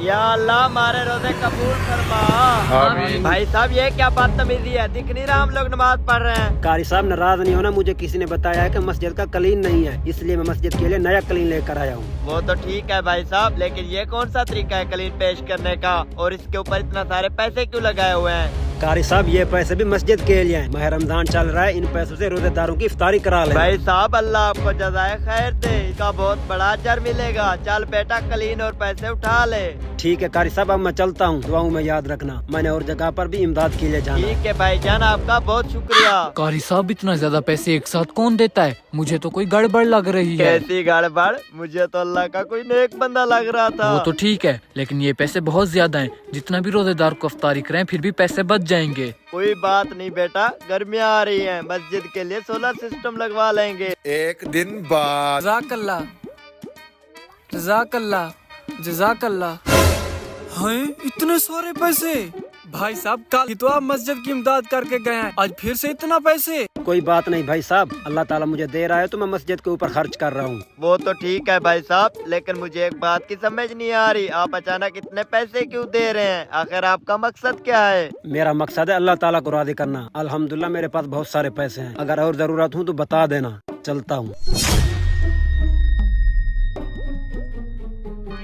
या अल्लाह हमारे रोजे कबूल फरमा। आमीन। भाई साहब ये क्या बदतमीजी है, दिख नहीं रहा हम लोग नमाज पढ़ रहे हैं। कारी साहब नाराज नहीं होना, मुझे किसी ने बताया है कि मस्जिद का कलीन नहीं है, इसलिए मैं मस्जिद के लिए नया कलीन लेकर आया हूँ। वो तो ठीक है भाई साहब, लेकिन ये कौन सा तरीका है कलीन पेश करने का, और इसके ऊपर इतना सारे पैसे क्यों लगाए हुए हैं? कारी साहब ये पैसे भी मस्जिद के लिए हैं। माह रमजान चल रहा है, इन पैसों से रोजेदारों की इफ्तारी करा ले। भाई साहब अल्लाह आपको जज़ाए खैर दे, इसका बहुत बड़ा अजर मिलेगा। चल बेटा कलीन और पैसे उठा ले। ठीक है कारी साहब, अब मैं चलता हूँ, दुआओं में याद रखना। मैंने और जगह पर भी इमदाद के लिए जाना। ठीक है भाईजान, आपका बहुत शुक्रिया। कारी साहब इतना ज्यादा पैसे एक साथ कौन देता है? मुझे तो कोई गड़बड़ लग रही है। कैसी गड़बड़? मुझे तो अल्लाह का कोई नेक बंदा लग रहा था। वो तो ठीक है, लेकिन ये पैसे बहुत ज्यादा हैं। जितना भी रोजेदार को इफ्तारी करें फिर भी पैसे बच जाएंगे। कोई बात नहीं बेटा, गर्मियाँ आ रही हैं, मस्जिद के लिए सोलर सिस्टम लगवा लेंगे। एक दिन बाद जज़ाकल्लाह, जज़ाकल्लाह, जज़ाकल्लाह। हैं इतने सारे पैसे? भाई साहब कल ही तो आप मस्जिद की इमदाद करके गए हैं, आज फिर से इतना पैसे? कोई बात नहीं भाई साहब, अल्लाह ताला मुझे दे रहा है तो मैं मस्जिद के ऊपर खर्च कर रहा हूँ। वो तो ठीक है भाई साहब, लेकिन मुझे एक बात की समझ नहीं आ रही, आप अचानक इतने पैसे क्यों दे रहे हैं? आखिर आपका मकसद क्या है? मेरा मकसद है अल्लाह ताला को राज़ी करना। अल्हम्दुलिल्लाह मेरे पास बहुत सारे पैसे हैं, अगर और जरूरत हो तो बता देना। चलता हूँ।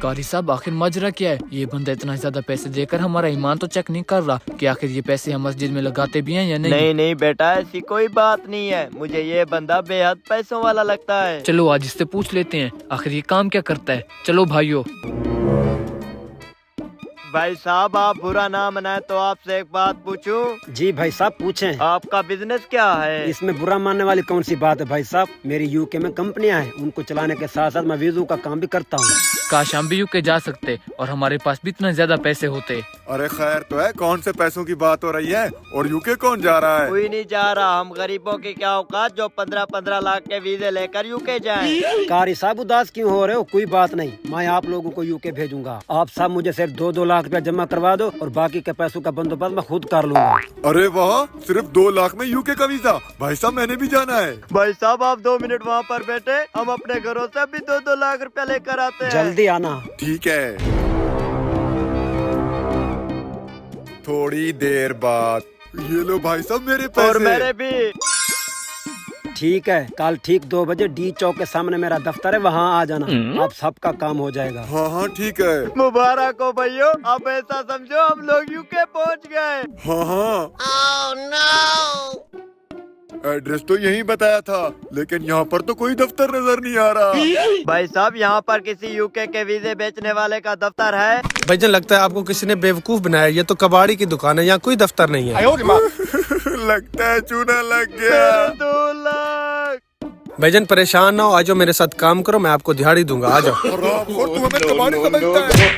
कारी साहब आखिर मजरा क्या है? ये बंदा इतना ज्यादा पैसे देकर हमारा ईमान तो चेक नहीं कर रहा कि आखिर ये पैसे हम मस्जिद में लगाते भी हैं या नहीं। नहीं नहीं बेटा, ऐसी कोई बात नहीं है, मुझे ये बंदा बेहद पैसों वाला लगता है। चलो आज इससे पूछ लेते हैं आखिर ये काम क्या करता है। चलो भाइयों। भाई साहब आप बुरा ना मनाए तो आपसे एक बात पूछूं? जी भाई साहब पूछें। आपका बिजनेस क्या है? इसमें बुरा मानने वाली कौन सी बात है भाई साहब? मेरी यूके में कंपनियां हैं, उनको चलाने के साथ साथ मैं वीजू का काम भी करता हूँ। काश हम भी यूके जा सकते और हमारे पास भी इतना ज्यादा पैसे होते। अरे खैर तो है, कौन से पैसों की बात हो रही है और यूके कौन जा रहा है? कोई नहीं जा रहा, हम गरीबों की क्या औकात जो 15-15 लाख के वीजे लेकर यूके जाएं। कारी साहब उदास क्यों हो रहे हो? कोई बात नहीं, मैं आप लोगों को यूके भेजूंगा। आप सब मुझे सिर्फ 2-2 लाख रुपया जमा करवा दो और बाकी के पैसों का बंदोबस्त मैं खुद कर लूंगा। अरे वाह, सिर्फ 2 लाख में यूके का वीजा? भाई साहब मैंने भी जाना है। भाई साहब आप 2 मिनट वहाँ पर बैठे, हम अपने घरों से भी 2-2 लाख रुपया लेकर आते हैं। जल्दी आना। ठीक है। थोड़ी देर बाद ये लो भाई साहब मेरे पैसे। और मेरे भी। ठीक है, कल ठीक 2 बजे डी चौक के सामने मेरा दफ्तर है, वहाँ आ जाना। आप सबका काम हो जाएगा। हाँ हाँ ठीक है। मुबारक हो भैया, अब ऐसा समझो हम लोग यूके पहुँच गए। हाँ हाँ। एड्रेस तो यही बताया था, लेकिन यहाँ पर तो कोई दफ्तर नजर नहीं आ रहा। भाई साहब यहाँ पर किसी यूके के वीजे बेचने वाले का दफ्तर है? भाईजान लगता है आपको किसी ने बेवकूफ बनाया, ये तो कबाड़ी की दुकान है, यहाँ कोई दफ्तर नहीं है। लगता है चूना लग गया। 2 लाख। भाईजान परेशान ना हो, आ जाओ मेरे साथ काम करो, मैं आपको दिहाड़ी दूंगा। आ जाओ। तू हमें कबाड़ी समझता है?